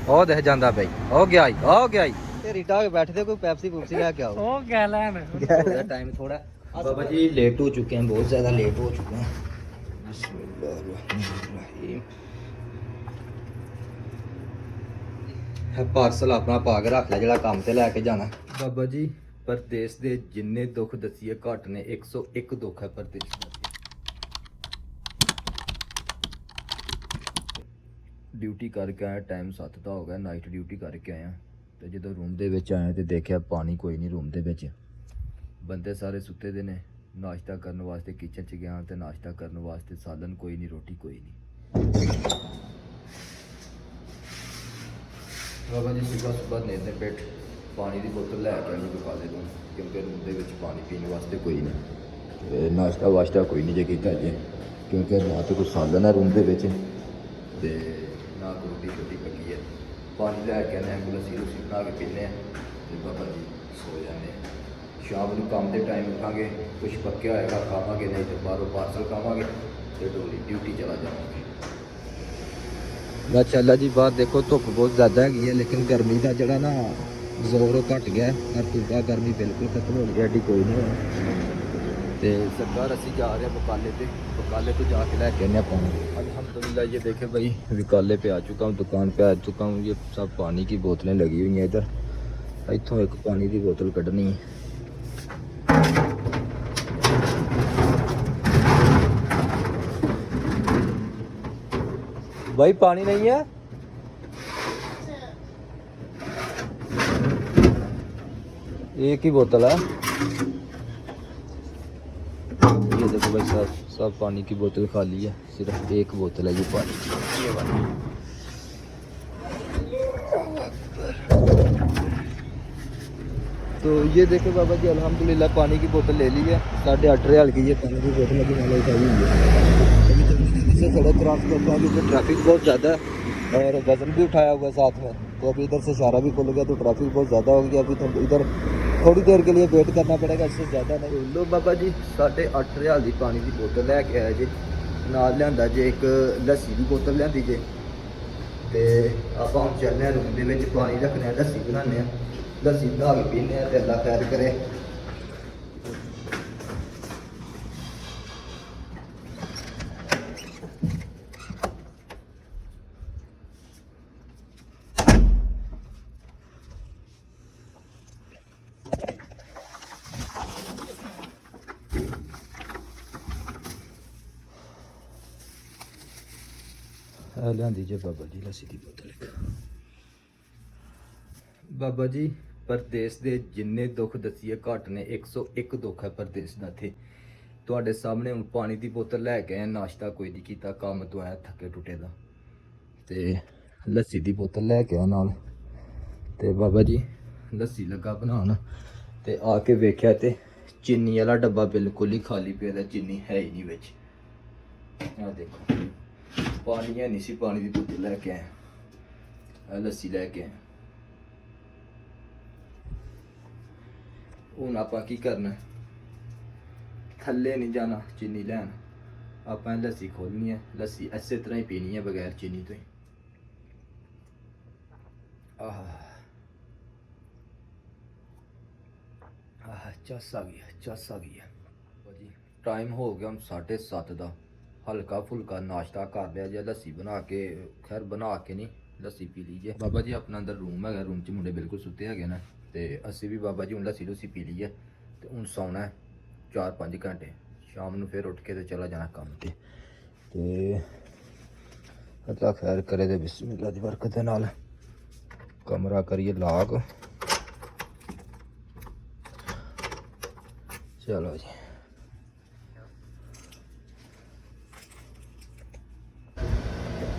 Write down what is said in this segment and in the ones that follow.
ਉਹ ਦਿਖ ਜਾਂਦਾ ਬਈ, ਹੋ ਗਿਆ ਈ, ਹੋ ਗਿਆ ਈ। ਤੇ ਰੀਟਾ ਕੇ ਬੈਠਦੇ ਕੋਈ ਪੈਪਸੀ ਪੂਪਸੀ ਲੈ ਕੇ ਆਓ। ਉਹ ਕਹਿ ਲੈਣ टाइम थोड़ा बाबा जी लेट हो चुके हैं, बहुत ज़्यादा लेट हो चुके हैं। बिस्मिल्लाहिर्रहमानिर्रहीम। पार्सल अपना पा के रख लिया जेड़ा काम ते लैके जाना। बाबा जी परदेस दे जिन्ने दुख दसिए घट ने, 101 दुख है परदेस दा। ड्यूटी करके आया, टाइम 7 दा हो गया, नाइट ड्यूटी करके आया ਤੇ ਜਦੋਂ ਰੂਮ ਦੇ ਵਿੱਚ ਆਇਆ ਤੇ ਦੇਖਿਆ ਪਾਣੀ ਕੋਈ ਨਹੀਂ ਰੂਮ ਦੇ ਵਿੱਚ, ਬੰਦੇ ਸਾਰੇ ਸੁੱਤੇ ਦੇ ਨੇ। ਨਾਸ਼ਤਾ ਕਰਨ ਵਾਸਤੇ ਕਿਚਨ 'ਚ ਗਿਆ ਤੇ ਨਾਸ਼ਤਾ ਕਰਨ ਵਾਸਤੇ ਸਾਲਨ ਕੋਈ ਨਹੀਂ, ਰੋਟੀ ਕੋਈ ਨਹੀਂ। ਬਾਬਾ ਜੀ ਸੁਬਹ ਨੀਂਦ ਦੇ ਪੇਟ ਪਾਣੀ ਦੀ ਬੋਤਲ ਲੈ ਕੇ ਆਈ ਦੁਕਾਨੇ ਤੋਂ, ਕਿਉਂਕਿ ਰੂਮ ਦੇ ਵਿੱਚ ਪਾਣੀ ਪੀਣ ਵਾਸਤੇ ਕੋਈ ਨਹੀਂ ਤੇ ਨਾਸ਼ਤਾ ਵਾਸਤਾ ਕੋਈ ਨਹੀਂ ਜੇ ਕੀਤਾ ਜੇ, ਕਿਉਂਕਿ ਨਾ ਤਾਂ ਕੋਈ ਸਾਲਨ ਹੈ ਰੂਮ ਦੇ ਵਿੱਚ ਤੇ ਨਾ ਕੋਈ ਰੋਟੀ ਪੱਕੀ ਹੈ। पानी लैके आने लस्सी लुस्सी बना के पीने तो बाबा जी सो जाने। शाम को काम के टाइम उठांगे, कुछ पक्या होएगा खावांगे, नहीं तो बाहरों पार्सल खावांगे तो डोली ड्यूटी चला जावांगे। माशाअल्लाह जी बाहर देखो धुप बहुत ज़्यादा है, लेकिन गर्मी का जड़ा ना जोर घट गया है। सूबा गर्मी बिल्कुल खत्म हो गई, एडी कोई नहीं है। तो सरकार असी जा रहे हैं बकाले तो जाके लैके आने पानी। अल्हम्दुलिल्लाह ये देखे भाई विकाले पे आ चुका हूँ, दुकान पे आ चुका हूँ। ये सब पानी की बोतलें लगी हुई हैं इधर, इतों एक पानी की बोतल कढ़नी है। भाई पानी नहीं है, एक ही बोतल है। ये देखो भाई सब पानी की बोतल खाली है, सिर्फ एक बोतल है ये पानी की, ये वाली। तो ये देखो बाबा जी अल्हम्दुलिल्लाह पानी की बोतल ले ली है। 8.5 रियाल की ये पानी की बोतल अभी मैंने उठाई हुई है। से सड़क क्रॉस करता हूँ क्योंकि ट्रैफिक बहुत ज़्यादा है और वजन भी उठाया हुआ है साथ में। तो अभी इधर से इशारा भी खुल गया तो ट्रैफिक बहुत ज़्यादा हो गया। अभी तो इधर थोड़ी देर के लिए वेट करना पड़ेगा, इससे ज़्यादा नहीं। लो बाबा जी 8.5 रियाल की पानी की बोतल लैके आया जी, नाल लिया जे एक लस्सी की बोतल लिया जे। तो आप हम चलने रूम के पानी रखने, लस्सी बनाने, लस्सी बना के पीने तो अल्लाह खैर करे। लियांदी जे बाबा जी लस्सी की बोतल। बाबा जी परदेस दे जिन्ने दुख दसिए घट ने, 101 दुख है परदेस दा। थे तुहाडे सामने हुण पानी की बोतल लैके आए, नाश्ता कोई नहीं कीता, काम तो आया थके टुटे दा ते लस्सी की बोतल लैके आया नाल। ते बाबा जी लस्सी लगा बनाउण ते आके वेख्या ते चीनी वाला डब्बा बिल्कुल ही खाली पिया, चीनी है ही नहीं विच। आ देखो पानी है नहीं सी, पानी की बोतल लैके आए, लस्सी लैके आए। हुण आपां की करना, थल्ले नहीं जाना चीनी लैन, आपां लस्सी खोलनी है, लस्सी इसे तरह ही पीनी है बगैर चीनी तो ही। चस आ गई है, चस आ गई है। टाइम हो गया हम 7:30 का, हल्का फुल्का नाश्ता कर लिया जे, लस्सी बना के, खैर बना के नहीं लस्सी पी लीजिए। बाबा जी अपना अंदर रूम है, रूम च मुंडे बिल्कुल सुते है ना, तो असी भी बाबा जी हूँ लस्सी लुस्सी पी ली है। तो हूँ सौना है 4-5 घंटे, शाम को फिर उठ के तो चला जाना काम ते। अल्लाह खैर करे तो बिस्मिल्लाह दी बरकत दे नाल कमरा करिए लाग। चलो जी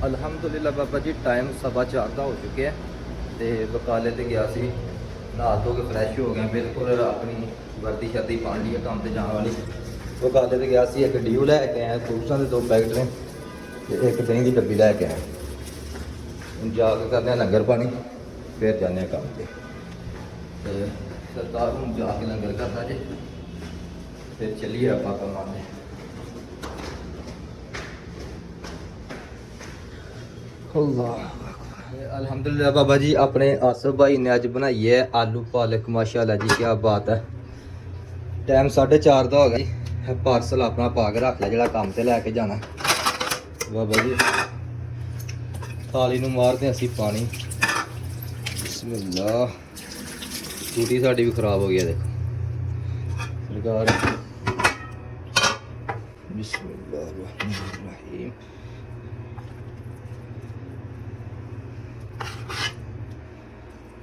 अल्हम्दुलिल्लाह बाबा जी टाइम 4:15 का हो चुके हैं। तो बकाले तो गया सी, नहा धो के फ्रैश हो गया, बिल्कुल अपनी वर्दी शर्दी पा ली है काम से जाने वाली। बकाले तो गया सी, एक ड्यू लैके आया, फ्रूट्सां के 2 पैकेट ने, एक दही की डब्बी लैके आया। हम जाके करने लंगर पानी, फिर जाने काम से। सरदार हूँ जाके लंगर करना जी, फिर चलिए आप कमाने। अल्लाह अल्हम्दुलिल्लाह बाबा जी अपने आसफ भाई ने अज बनाई है आलू पालक माशाल्लाह जी क्या बात है। टाइम 4:30 का हो गया। पार्सल अपना पा के रख लिया जो काम से लैके जाना बाबा जी। थाली नूं मारते असी पानी बिस्मिल्लाह। टूटी साड़ी भी खराब हो गई देखो सरकार बिस्मिल्लाहिर्रहमानिर्रहीम।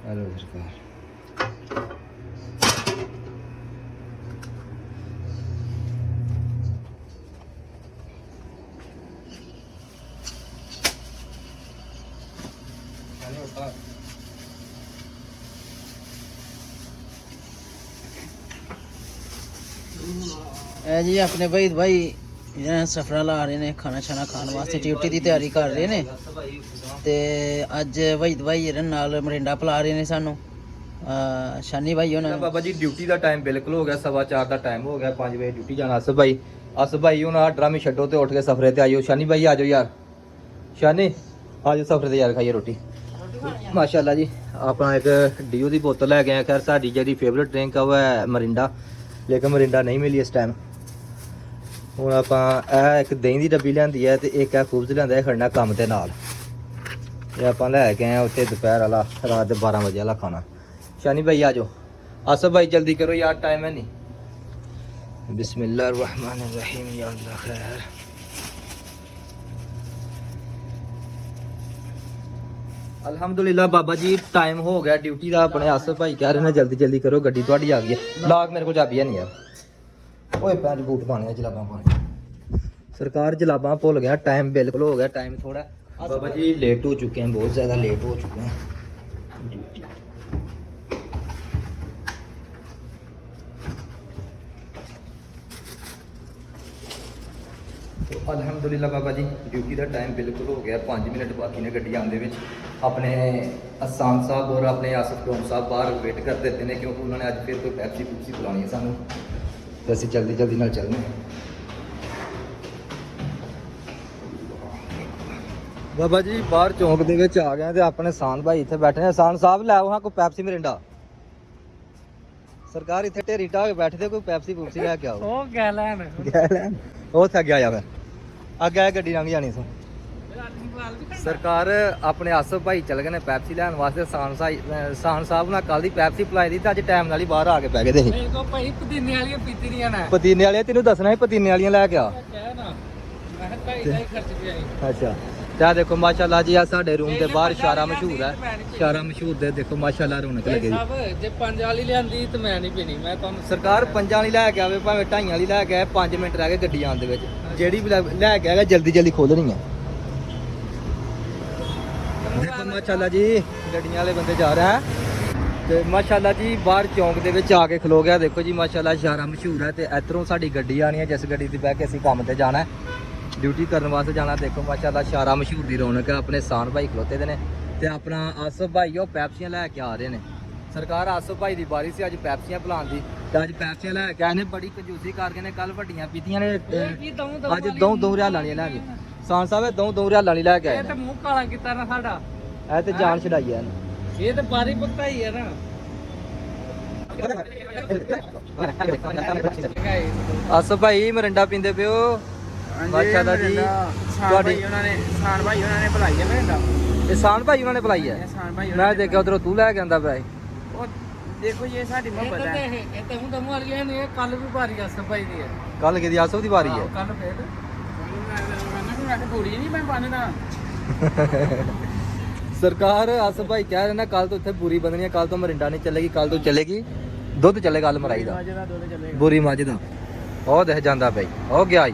हेलो सरकार ਇਹ ਜੀ ਆਪਣੇ ਭਾਈ ਇਹ ਸਫਰਾ ਲਾ ਰਹੇ ਨੇ ਖਾਣਾ ਛਾਣਾ ਖਾਣ ਵਾਸਤੇ ਡਿਊਟੀ ਦੀ ਤਿਆਰੀ ਕਰ ਰਹੇ ਨੇ ਤੇ ਅੱਜ ਭਾਈ ਇਹਨਾਂ ਨਾਲ ਮਰਿੰਡਾ ਪਿਲਾ ਰਹੇ ਨੇ ਸਾਨੂੰ ਸ਼ਾਨੀ ਭਾਈ ਉਹਨਾਂ ਬਾਬਾ ਜੀ ਡਿਊਟੀ ਦਾ ਟਾਈਮ ਬਿਲਕੁਲ ਹੋ ਗਿਆ 4:15 ਦਾ ਟਾਈਮ ਹੋ ਗਿਆ 5 ਵਜੇ ਡਿਊਟੀ ਜਾਣਾ। ਅਸ ਭਾਈ ਹੁਣ ਡਰਾਮੀ ਛੱਡੋ ਤੇ ਉੱਠ ਕੇ ਸਫਰੇ ਤੇ ਆਇਓ। ਸ਼ਾਨੀ ਭਾਈ ਆਜੋ ਯਾਰ ਸ਼ਾਨੀ ਆਜੋ ਸਫਰੇ ਤੇ ਯਾਰ ਖਾਈਏ ਰੋਟੀ ਮਾਸ਼ਾਅੱਲਾ ਜੀ। ਆਪਣਾ ਇੱਕ ਡੀਓ ਦੀ ਬੋਤਲ ਲੈ ਕੇ ਆਏ। ਖੈਰ ਸਾਡੀ ਜਿਹੜੀ ਫੇਵਰਟ ਡਰਿੰਕ ਆ ਉਹ ਹੈ ਮਰਿੰਡਾ ਲੇਕਿਨ ਮਰਿੰਡਾ ਨਹੀਂ ਮਿਲੀ ਇਸ ਟਾਈਮ। ਹੁਣ ਆਪਾਂ ਇਹ ਇੱਕ ਦਹੀਂ ਦੀ ਡੱਬੀ ਲਿਆਂਦੀ ਹੈ ਤੇ ਇੱਕ ਇਹ ਖੂਬਜ਼ ਲਿਆਂਦਾ ਇਹ ਖੜਨਾ ਕੰਮ ਦੇ ਨਾਲ। ਇਹ ਆਪਾਂ ਲੈ ਕੇ ਆਏ ਉੱਥੇ ਦੁਪਹਿਰ ਵਾਲਾ ਰਾਤ ਦੇ 12 ਵਜੇ ਵਾਲਾ ਖਾਣਾ। शानी भाई आ जाओ। आसफ भाई जल्दी करो यार टाइम है नहीं। बिस्मिल्लाहिर्रहमानिर्रहीम या अल्लाह खैर। अल्हम्दुलिल्लाह बाबा जी टाइम हो गया ड्यूटी का। अपने आसफ भाई कह रहे हैं जल्दी जल्दी करो गड्डी थोड़ी आ गई है। लाग मेरे को चाबी है नहीं यार। ओए पैंट बूट पाने जलाबा पाने सरकार जलाबा भुल गया। टाइम बिल्कुल हो गया। टाइम थोड़ा बाबा जी लेट हो चुके हैं बहुत ज़्यादा लेट हो चुके हैं। अल्हम्दुलिल्लाह बाबा जी ड्यूटी का टाइम बिल्कुल हो गया। 5 मिनट बाकी ने गड्डी आने में। अपने असान साहब और अपने आसफ टोन साहब बाहर वेट कर देते हैं क्योंकि उन्होंने अज फिर कोई पैप्सी पुप्सी बुलानी है सानू तो असीं जल्दी जल्दी नाल चलने। बाबा जी बाहर चौंक दे विच आ गए तो अपने सान भाई इत्थे बैठे हैं। सान साहब लै आओ हाँ कोई पैप्सी मिरिंडा। सरकार इत्थे ढेरी ढाह के बैठे कोई पैप्सी पुप्सी लैके आओ। ਉਹ ਗੈਲੈਨ ਉਹ ਥੱਕ ਗਿਆ ਯਾਰ ਅੱਗੇ ਆ ਗੱਡੀ ਲੰਘ ਜਾਣੀ ਸੋ। ਸਰਕਾਰ ਆਪਣੇ ਆਸਫ ਭਾਈ ਚਲ ਗਏ ਨੇ ਪੈਪਸੀ ਲੈਣ ਵਾਸਤੇ। ਸਾਨ ਸਾਹਿਬ ਨਾਲ ਕੱਲ ਦੀ ਪੈਪਸੀ ਪਲਾਈ ਦੀ ਤੇ ਅੱਜ ਟਾਈਮ ਨਾਲ ਹੀ ਬਾਹਰ ਆ ਕੇ ਬਹਿ ਗਏ ਤੇ ਮੇਰੇ ਕੋ ਭਾਈ ਪਤੀਨੇ ਵਾਲੀਆਂ ਪੀਤੀਆਂ ਨੇ। ਪਤੀਨੇ ਵਾਲੀਆਂ ਤੈਨੂੰ ਦੱਸਣਾ ਸੀ ਪਤੀਨੇ ਵਾਲੀਆਂ ਲੈ ਕੇ ਆ। ਕਹਿ ਨਾ ਮੈਂ ਕਿਹਾ ਢਾਈ ਖਰਚ ਕੇ ਆਈ। ਅੱਛਾ ਤੇ ਆ ਦੇਖੋ ਮਾਸ਼ਾਅੱਲਾ ਜੀ ਆ ਸਾਡੇ ਰੂਮ ਦੇ ਬਾਹਰ ਇਸ਼ਾਰਾ ਮਸ਼ਹੂਰ ਹੈ। ਇਸ਼ਾਰਾ ਮਸ਼ਹੂਰ ਦੇ ਦੇਖੋ ਮਾਸ਼ਾਅੱਲਾ ਰੌਣਕ ਲੱਗੀ ਜੀ। ਸਾਹਿਬ ਜੇ 5 ਵਾਲੀ ਲਿਆਂਦੀ ਤੇ ਮੈਂ ਨਹੀਂ ਪੀਣੀ। ਮੈਂ ਤੁਹਾਨੂੰ ਸਰਕਾਰ 5 ਵਾਲੀ ਲੈ ਕੇ ਆਵੇ ਭਾਵੇਂ 2.5 ਵਾਲੀ ਲੈ ਕੇ ਆਏ 5 ਮਿੰਟ ਰਹਿ ਗਏ ਗੱਡੀ ਆਉਣ ਦੇ ਵਿੱਚ। ਜਿਹੜੀ ਵੀ ਲੈ ਕੇ ਆਏਗਾ ਜਲਦੀ ਜਲਦੀ ਖੋਲਣੀ ਹੈ। ਦੇਖੋ ਮਾਸ਼ਾਅੱਲਾ ਜੀ ਗੱਡੀਆਂ ਵਾਲੇ ਬੰਦੇ ਜਾ ਰਹੇ ਹੈ ਤੇ ਮਾਸ਼ਾਅੱਲਾ ਜੀ ਬਾਹਰ ਚੌਂਕ ਦੇ ਵਿੱਚ ਆ ਕੇ ਖਲੋ ਗਿਆ। ਦੇਖੋ ਜੀ ਮਾਸ਼ਾਅੱਲਾ ਇਸ਼ਾਰਾ ਮਸ਼ਹੂਰ ਹੈ ਤੇ ਇੱਧਰੋਂ ਸਾਡੀ ਗੱਡੀ ਆਣੀ ਹੈ ਜਿਸ ਗੱਡੀ ਤੇ ਬਹਿ ਕੇ ਅਸੀਂ ਕੰਮ ਤੇ ਜਾਣਾ ड्यूटी करने वास्ते जाना। देखो माशाल्लाह शारा मशहूर दी रौनक है। अपने सान भाई खलोते दे ने ते अपना आसफ भाई वो पैप्सियां लैके आ रहे ने। सरकार आसफ भाई दी बारी से अज पैप्सियां पिलान दी ते अज पैप्सियां लैके आए ने। बड़ी कंजूसी करके ने कल वड्डियां पीतियां ने अज दो रियाल वाली लैके सान साहब दो रियाल वाली लैके आए। ਇਹ ਤੇ ਮੂੰਹ ਕਾਲਾ ਕੀਤਾ ਨਾ ਸਾਡਾ। ऐ ते जान छड़ाई है ਇਹ ਤੇ ਬਾਰੀ ਭਗਤਾਈ ਹੈ ਨਾ। आसफ भाई मरिंडा पींदे पियो माशाल्लाह जी। ਤੁਹਾਡੀ ਉਹਨਾਂ ਨੇ ਸਾਨ ਭਾਈ ਉਹਨਾਂ ਨੇ ਭਲਾਈ ਹੈ ਮੇਰਾ। ਇਹ ਸਾਨ ਭਾਈ ਉਹਨਾਂ ਨੇ ਭਲਾਈ ਹੈ। ਸਾਨ ਭਾਈ ਮੈਂ ਦੇਖਿਆ ਉਧਰੋਂ ਤੂੰ ਲੈ ਕੇ ਆਂਦਾ ਪਿਆ ਉਹ ਦੇਖੋ ਇਹ ਸਾਡੀ ਮੁਹੱਬਤ ਹੈ। ਇਹ ਤਾਂ ਹੁਣ ਦਮੂ ਵਾਲੀਆਂ ਨੇ। ਕੱਲ ਵੀ ਭਾਰੀ ਆ ਸਫਾਈ ਦੀ ਹੈ। ਕੱਲ ਕਿਹਦੀ ਆਸਫ ਦੀ ਵਾਰੀ ਹੈ। ਕੱਲ ਫੇਰ ਮੈਂ ਤਾਂ ਪੂਰੀ ਨਹੀਂ ਮੈਂ ਪਾਣਦਾ। सरकार आसफ भाई कह रहे ना कल तो इतने बुरी बंदनी है। कल तो मरिंडा नहीं चलेगी कल तो चलेगी दुध चलेगा मराई का बुरी मझ का। ਉਹ ਦੇਖ ਜਾਂਦਾ ਭਾਈ ਹੋ ਗਿਆ